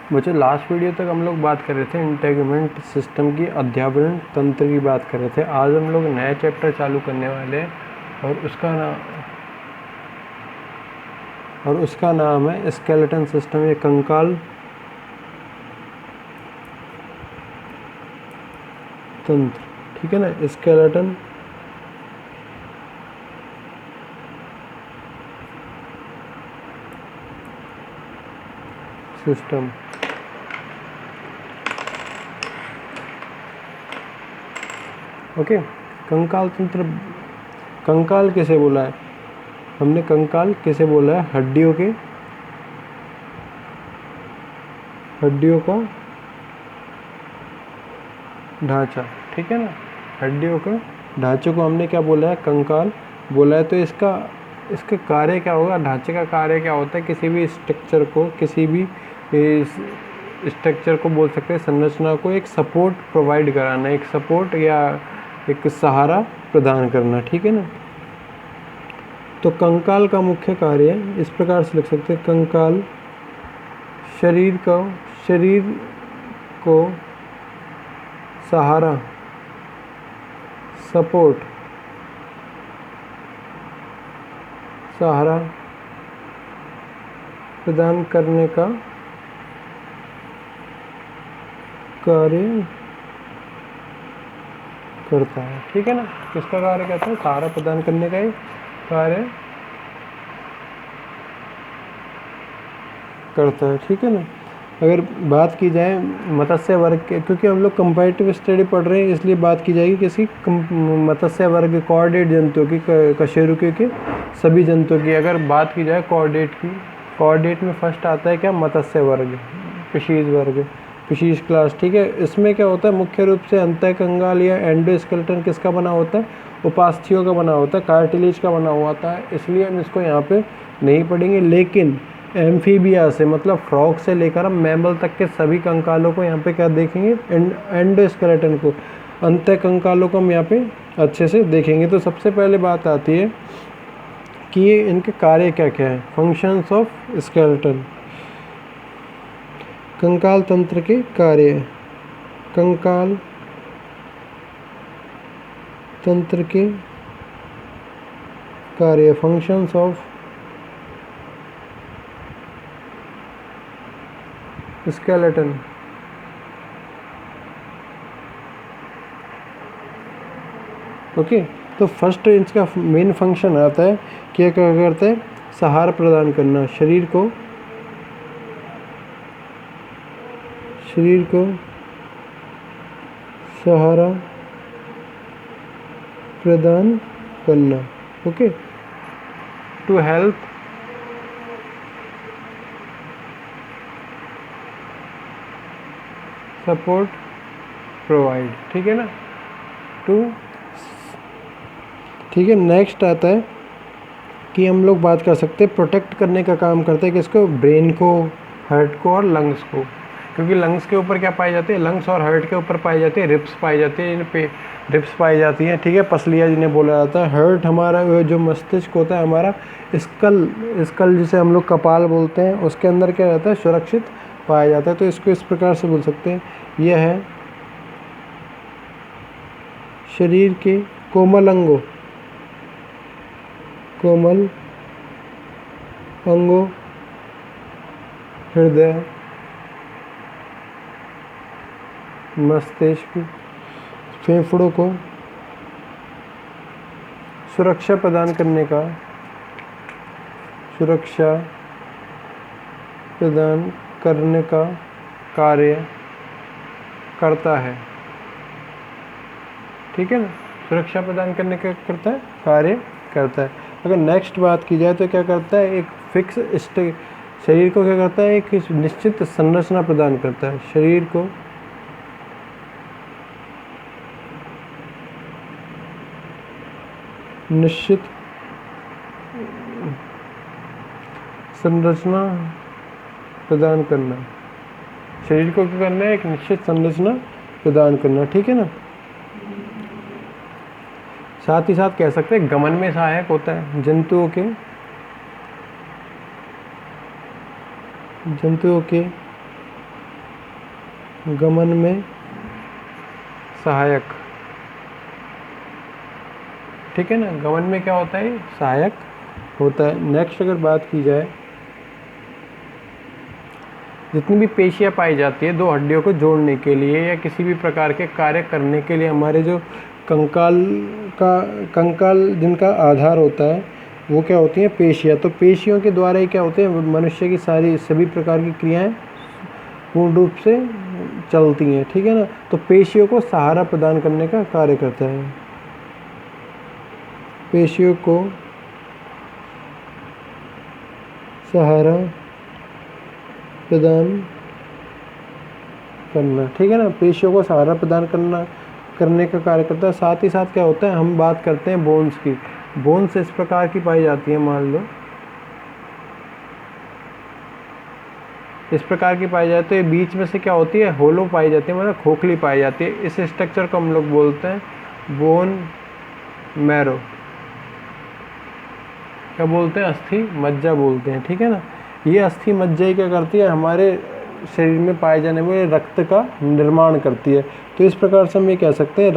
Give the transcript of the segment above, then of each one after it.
बच्चों last video तक हम लोग बात कर रहे थे इंटेगमेंट सिस्टम की, अध्यावरण तंत्र की बात कर रहे थे। आज हम लोग नया चैप्टर चालू करने वाले हैं और उसका नाम है स्केलेटन सिस्टम या कंकाल तंत्र। ठीक है ना, स्केलेटन सिस्टम। ओके, कंकाल तंत्र। कंकाल किसे बोला है हमने? कंकाल किसे बोला है? हड्डियों का ढांचा। ठीक है ना, हड्डियों का ढांचे को हमने क्या बोला है? कंकाल बोला है। तो इसका कार्य क्या होगा? ढांचे का कार्य क्या होता है? किसी भी स्ट्रक्चर को बोल सकते हैं, संरचना को एक सपोर्ट प्रोवाइड कराना, एक सपोर्ट या एक सहारा प्रदान करना। ठीक है ना, तो कंकाल का मुख्य कार्य इस प्रकार से लिख सकते हैं। कंकाल शरीर को सहारा, सहारा प्रदान करने का कार्य करता है। ठीक है ना, किसका कार्य कहता है? सहारा प्रदान करने का ही कार्य करता है। ठीक है ना, अगर बात की जाए मत्स्य वर्ग के, क्योंकि हम लोग कंपैरेटिव स्टडी पढ़ रहे हैं इसलिए बात की जाएगी किसी मत्स्य वर्ग कॉर्डेट जंतुओं की, कशेरुकी के सभी जंतुओं की। अगर बात की जाए कॉर्डेट की, कॉर्डेट में फर्स्ट आता है क्या? मत्स्य वर्ग, फिशीज क्लास। ठीक है, इसमें क्या होता है? मुख्य रूप से अंतःकंगाल या एंडोस्केलेटन किसका बना होता है? उपास्थियों का बना होता है, कार्टिलेज का बना हुआ होता है, इसलिए हम इसको यहाँ पे नहीं पढ़ेंगे। लेकिन एम्फीबिया से मतलब फ्रॉग से लेकर हम मैमल तक के सभी कंकालों को यहाँ पे क्या देखेंगे? एंडोस्केलेटन को, अंतःकंकालों को हम यहाँ पे अच्छे से देखेंगे। तो सबसे पहले बात आती है कि ये इनके कार्य क्या क्या है, फंक्शंस ऑफ स्केलेटन। कंकाल तंत्र के कार्य, कंकाल तंत्र के कार्य, फंक्शंस ऑफ स्केलेटन। ओके, तो फर्स्ट इसका मेन फंक्शन आता है कि क्या करता है? सहारा प्रदान करना, शरीर को सहारा प्रदान करना। Okay, to help support provide. ठीक है ना, ठीक है। नेक्स्ट आता है कि हम लोग बात कर सकते हैं प्रोटेक्ट करने का काम करते हैं किसको? ब्रेन को, हार्ट को और लंग्स को। क्योंकि लंग्स के ऊपर क्या पाई जाती है? लंग्स और हार्ट के ऊपर पाई जाती है रिब्स पाई जाती है, इन पे रिब्स पाई जाती हैं। ठीक है, पसलियाँ जिन्हें बोला जाता है। हार्ट हमारा जो मस्तिष्क होता है, हमारा स्कल जिसे हम लोग कपाल बोलते हैं, उसके अंदर क्या रहता है? सुरक्षित पाया जाता है। तो इसको इस प्रकार से बोल सकते हैं, यह है शरीर के कोमल अंगों हृदय, मस्तिष्क, फेफड़ों को सुरक्षा प्रदान करने का कार्य करता है। ठीक है ना, सुरक्षा प्रदान करने का कार्य करता है। अगर नेक्स्ट बात की जाए तो क्या करता है? एक फिक्स शरीर को क्या करता है? एक निश्चित संरचना प्रदान करता है। शरीर को निश्चित संरचना प्रदान करना, शरीर को क्या करना है? एक निश्चित संरचना प्रदान करना। ठीक है ना, साथ ही साथ कह सकते हैं गमन में सहायक होता है। जंतुओं के गमन में सहायक, ठीक है ना, गमन में क्या होता है, सहायक होता है। नेक्स्ट अगर बात की जाए, जितनी भी पेशियां पाई जाती है दो हड्डियों को जोड़ने के लिए या किसी भी प्रकार के कार्य करने के लिए, हमारे जो कंकाल जिनका आधार होता है वो क्या होती हैं, पेशियां। तो पेशियों के द्वारा ही क्या होते हैं, मनुष्य की सभी प्रकार की क्रियाएं पूर्ण रूप से चलती हैं, ठीक है ना। तो पेशियों को सहारा प्रदान करने का कार्य करता है, पेशियों को सहारा प्रदान करना, ठीक है ना, पेशियों को सहारा प्रदान करने का कार्य करता है। साथ ही साथ क्या होता है, हम बात करते हैं बोन्स की। बोन्स इस प्रकार की पाई जाती है, मान लो इस प्रकार की पाई जाती है, बीच में से क्या होती है, होलो पाई जाती है, मतलब खोखली पाई जाती है। इस स्ट्रक्चर को हम लोग बोलते हैं बोन मैरो, क्या बोलते हैं, अस्थि मज्जा बोलते हैं, ठीक है ना। ये अस्थि मज्जा ही क्या करती है, हमारे शरीर में पाए जाने वाले रक्त का निर्माण करती है। तो इस प्रकार से हम ये कह सकते हैं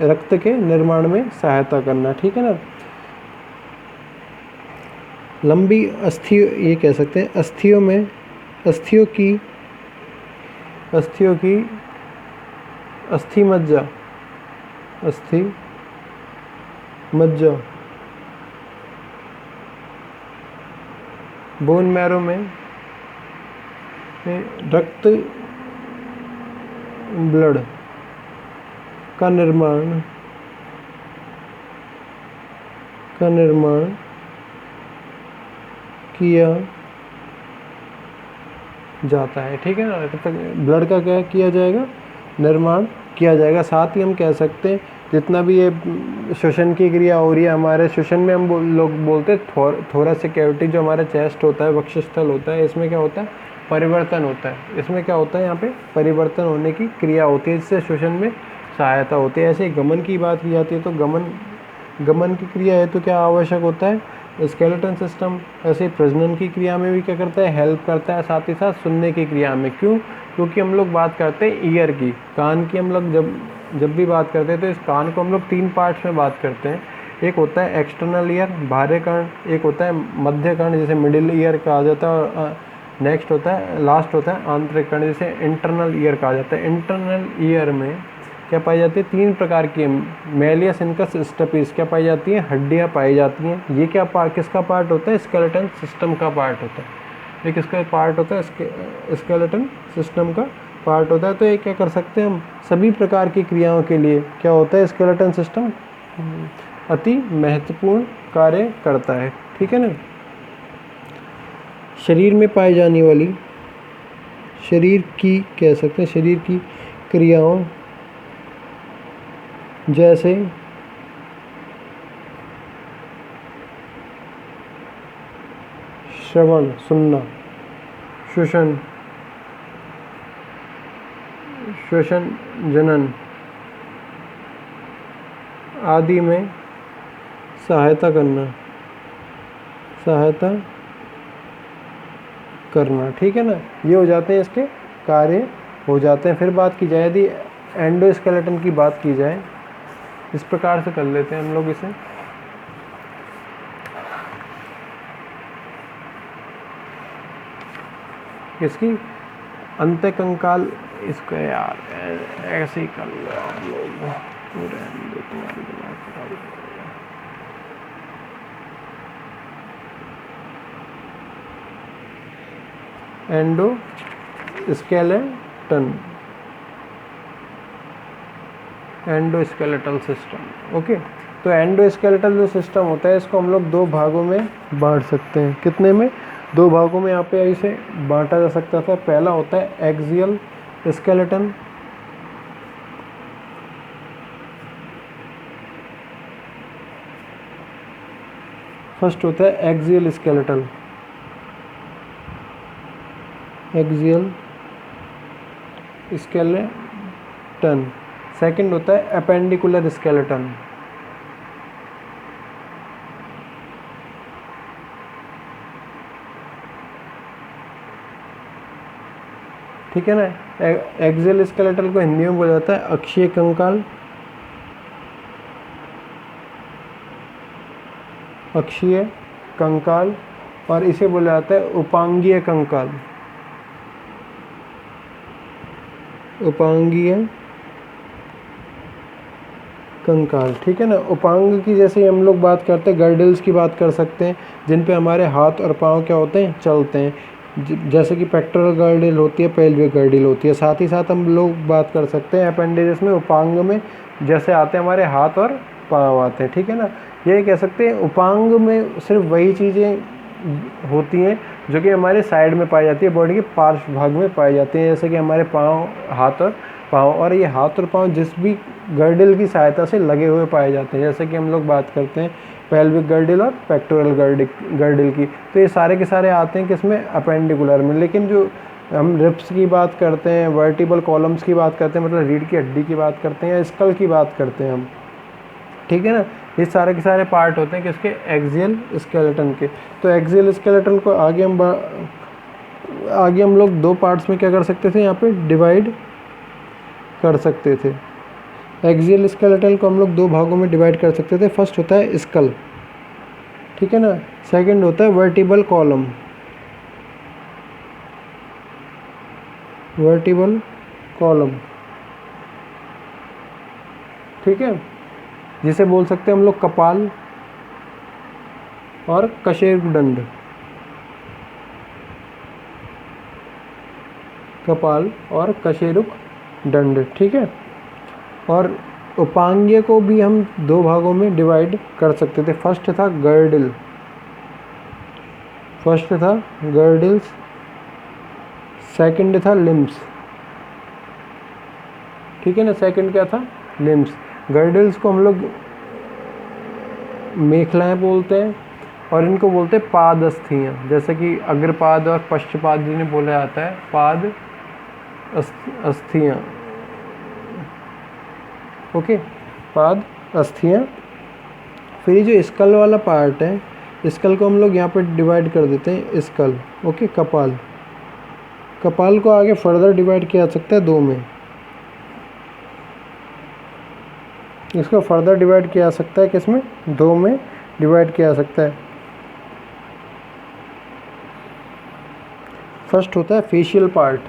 रक्त के निर्माण में सहायता करना, ठीक है ना। लंबी अस्थि, ये कह सकते हैं अस्थियों की अस्थि मज्जा बोन मैरो में रक्त ब्लड का निर्माण किया जाता है, ठीक है ना। ब्लड का क्या किया जाएगा, निर्माण किया जाएगा। साथ ही हम कह सकते हैं जितना भी ये श्वसन की क्रिया हो रही है, हमारे श्वसन में हम लोग बोलते हैं थोरैसिक कैविटी, जो हमारा चेस्ट होता है, वक्षस्थल होता है, इसमें क्या होता है, परिवर्तन होता है। इसमें क्या होता है, यहाँ पे परिवर्तन होने की क्रिया होती है, जिससे श्वसन में सहायता होती है। ऐसे ही गमन की बात की जाती है, तो गमन की क्रिया है तो क्या आवश्यक होता है, स्केलेटन सिस्टम। ऐसे ही प्रजनन की क्रिया में भी क्या करता है, हेल्प करता है। साथ ही साथ सुनने की क्रिया में, क्यों, क्योंकि हम लोग बात करते हैं ईयर की, कान की। हम लोग जब भी बात करते हैं तो इस कान को हम लोग 3 पार्ट्स में बात करते हैं। एक होता है एक्सटर्नल ईयर, बाह्य कर्ण, एक होता है मध्य कर्ण जिसे मिडिल ईयर कहा जाता है, और नेक्स्ट होता है, लास्ट होता है आंतरिक कर्ण जिसे इंटरनल ईयर कहा जाता है। इंटरनल ईयर में क्या पाई जाती है, 3 प्रकार की मेलियस इनकस स्टपीस क्या पाई जाती है, हड्डियाँ पाई जाती हैं। ये क्या किसका पार्ट होता है, स्केलेटन सिस्टम का पार्ट होता है। ये किसका पार्ट होता है, स्केलेटन सिस्टम का पार्ट होता है। तो ये क्या कर सकते हैं हम, सभी प्रकार की क्रियाओं के लिए क्या होता है, स्केलेटन सिस्टम अति महत्वपूर्ण कार्य करता है, ठीक है ना। शरीर में पाई जाने वाली, शरीर की कह सकते हैं, शरीर की क्रियाओं जैसे श्रवण सुनना, श्वसन जनन आदि में सहायता करना, ठीक है ना। ये हो जाते हैं, इसके कार्य हो जाते हैं। फिर बात की जाए, यदि एंडोस्केलेटन की बात की जाए, इस प्रकार से कर लेते हैं हम लोग इसे। इसकी अंतःकंकाल, इसको यार ऐसे ही कर लो आप लोग, पूरे तुम्हारी दिमाग खराब हो जाएगा। Endoskeletal system, okay. तो एंडोस्केलेटल जो सिस्टम होता है, इसको हम लोग 2 भागों में बांट सकते हैं। कितने में, 2 भागों में यहाँ पे इसे बांटा जा सकता था। पहला होता है एक्सियल स्केलेटन, फर्स्ट होता है एक्सियल स्केलेटन, सेकंड होता है अपेंडिकुलर स्केलेटन। ठीक है ना। एक्सियल स्केलेटल को हिंदी में बोला जाता है अक्षीय कंकाल, अक्षीय कंकाल, और इसे बोला जाता है उपांगीय कंकाल, उपांगीय कंकाल। ठीक है ना। उपांग की जैसे हम लोग बात करते हैं, गर्डल्स की बात कर सकते हैं, जिन पे हमारे हाथ और पाँव क्या होते हैं, चलते हैं, जैसे कि पेक्टोरल गर्डल होती है, पेल्विक गर्डल होती है। साथ ही साथ हम लोग बात कर सकते हैं अपेंडेजेस में, उपांग में जैसे आते हैं हमारे हाथ और पाँव आते हैं। ठीक है ना। ये कह सकते हैं उपांग में सिर्फ वही चीज़ें होती हैं जो कि हमारे साइड में पाई जाती है, बॉडी के पार्श्व भाग में पाई जाती हैं, जैसे कि हमारे पाँव, हाथ और पाँव। और ये हाथ और पाँव जिस भी गर्डल की सहायता से लगे हुए पाए जाते हैं, जैसे कि हम लोग बात करते हैं पेल्विक गर्डल और पेक्टोरल गर्डल की, तो ये सारे के सारे आते हैं किसमें, अपेंडिकुलर में। लेकिन जो हम रिब्स की बात करते हैं, वर्टिबल कॉलम्स की बात करते हैं, मतलब रीढ़ की हड्डी की बात करते हैं, या स्कल की बात करते हैं हम, ठीक है ना, ये सारे के सारे पार्ट होते हैं किसके, एक्सियल स्केलेटन के। तो एक्सियल स्केलेटन को आगे हम लोग दो पार्ट्स में क्या कर सकते थे, यहाँ पे डिवाइड कर सकते थे। एक्सियल स्केलेटन को हम लोग दो भागों में डिवाइड कर सकते थे। फर्स्ट होता है स्कल, ठीक है ना, सेकंड होता है वर्टिबल कॉलम, वर्टिबल कॉलम, ठीक है, जिसे बोल सकते हैं हम लोग कपाल और कशेरुकदंड, कपाल और कशेरुकदंड, ठीक है। और उपांगीय को भी हम दो भागों में डिवाइड कर सकते थे। फर्स्ट था गर्डल, फर्स्ट था गर्डल्स, सेकंड था लिम्स, ठीक है ना। सेकंड क्या था, लिम्स। गर्डल्स को हम लोग मेखलाएं बोलते हैं, और इनको बोलते हैं पाद अस्थियाँ, जैसे कि अग्रपाद और पश्चपाद जिन्हें बोला जाता है पाद अस्थियाँ, ओके, पाद अस्थियाँ। फिर ये जो स्कल वाला पार्ट है, स्कल को हम लोग यहाँ पे डिवाइड कर देते हैं, स्कल, ओके, कपाल। कपाल को आगे फर्दर डिवाइड किया जा सकता है दो में, इसको फर्दर डिवाइड किया जा सकता है किसमें, दो में डिवाइड किया जा सकता है। फर्स्ट होता है फेशियल पार्ट,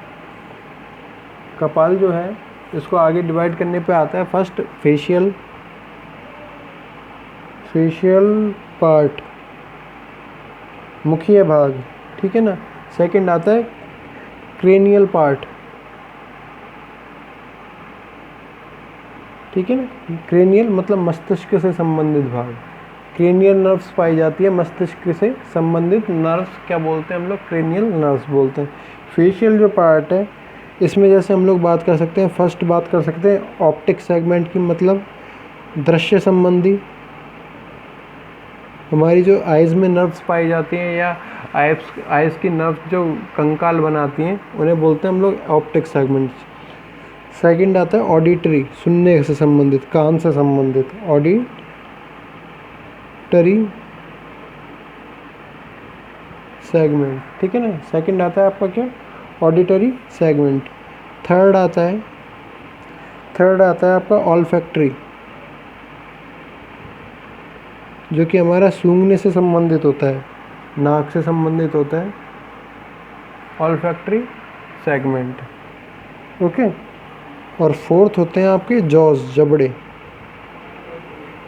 कपाल जो है इसको आगे डिवाइड करने पे आता है फर्स्ट फेशियल पार्ट, मुखीय भाग, ठीक है ना। सेकंड आता है क्रेनियल पार्ट, ठीक है ना। क्रेनियल मतलब मस्तिष्क से संबंधित भाग, क्रेनियल नर्व्स पाई जाती है, मस्तिष्क से संबंधित नर्व्स क्या बोलते हैं हम लोग, क्रेनियल नर्व्स बोलते हैं। फेशियल जो पार्ट है इसमें जैसे हम लोग बात कर सकते हैं, फर्स्ट बात कर सकते हैं ऑप्टिक सेगमेंट की, मतलब दृश्य संबंधी, हमारी जो आइज़ में नर्व्स पाई जाती हैं या आइज़ की नर्व्स जो कंकाल बनाती हैं उन्हें बोलते हैं हम लोग ऑप्टिक सेगमेंट्स। सेकंड आता है ऑडिटरी, सुनने से संबंधित, कान से संबंधित, ऑडिटरी सेगमेंट, ठीक है ना। सेकंड आता है आपका क्या, ऑडिटरी सेगमेंट। थर्ड आता है आपका ऑल्फैक्टरी, जो कि हमारा सूंघने से संबंधित होता है, नाक से संबंधित होता है, ऑल्फैक्टरी सेगमेंट, ओके। और फोर्थ होते हैं आपके जॉज, जबड़े,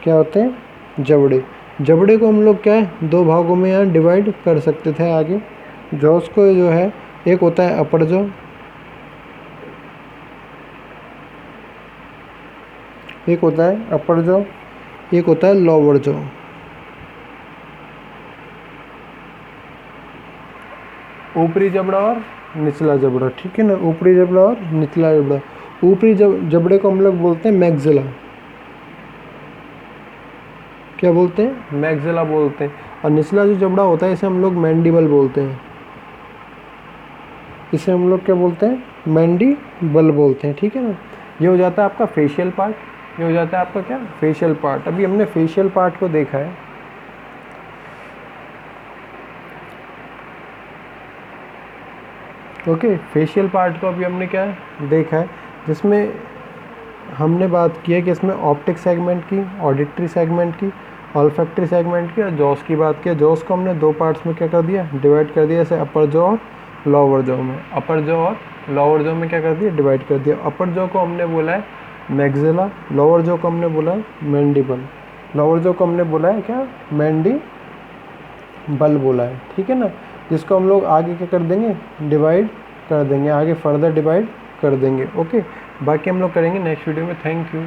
क्या होते हैं, जबड़े। जबड़े को हम लोग क्या है दो भागों में यहाँ डिवाइड कर सकते थे आगे। जॉज को जो है एक होता है अपर जॉ, एक होता है अपर जॉ, एक होता है लोअर जॉ। ऊपरी जबड़ा और निचला जबड़ा, ठीक है ना, ऊपरी जबड़ा और निचला जबड़ा। ऊपरी जबड़े को हम लोग बोलते हैं मैग्जिला, क्या बोलते हैं, मैग्जिला बोलते हैं। और निचला जो जबड़ा होता है इसे हम लोग मैंडिबल बोलते हैं, इसे हम लोग क्या बोलते हैं, मैंडिबल बोलते हैं, ठीक है ना। ये हो जाता है आपका फेशियल पार्ट, ये हो जाता है आपका क्या, फेशियल पार्ट। अभी हमने फेशियल पार्ट को देखा है। ओके, फेशियल पार्ट को अभी हमने क्या देखा है, जिसमें हमने बात की है कि इसमें ऑप्टिक सेगमेंट की, ऑडिटरी सेगमेंट की, ऑल्फैक्टरी सेगमेंट की और जॉस की बात की है। जॉस को हमने दो पार्ट्स में क्या कर दिया, डिवाइड कर दिया, जैसे अपर जॉ और लोअर जॉ में। अपर जॉ और लोअर जॉ में क्या कर दिया, डिवाइड कर दिया। अपर जॉ को हमने बोला है मैक्सिला, लोअर जॉ को हमने बोला है मैंडिबल। लोअर जॉ को हमने बोला है क्या, मैंडिबल बोला है, ठीक है ना, जिसको हम लोग आगे क्या कर देंगे, डिवाइड कर देंगे, आगे फर्दर डिवाइड कर देंगे। ओके, बाकी हम लोग करेंगे नेक्स्ट वीडियो में। Thank you.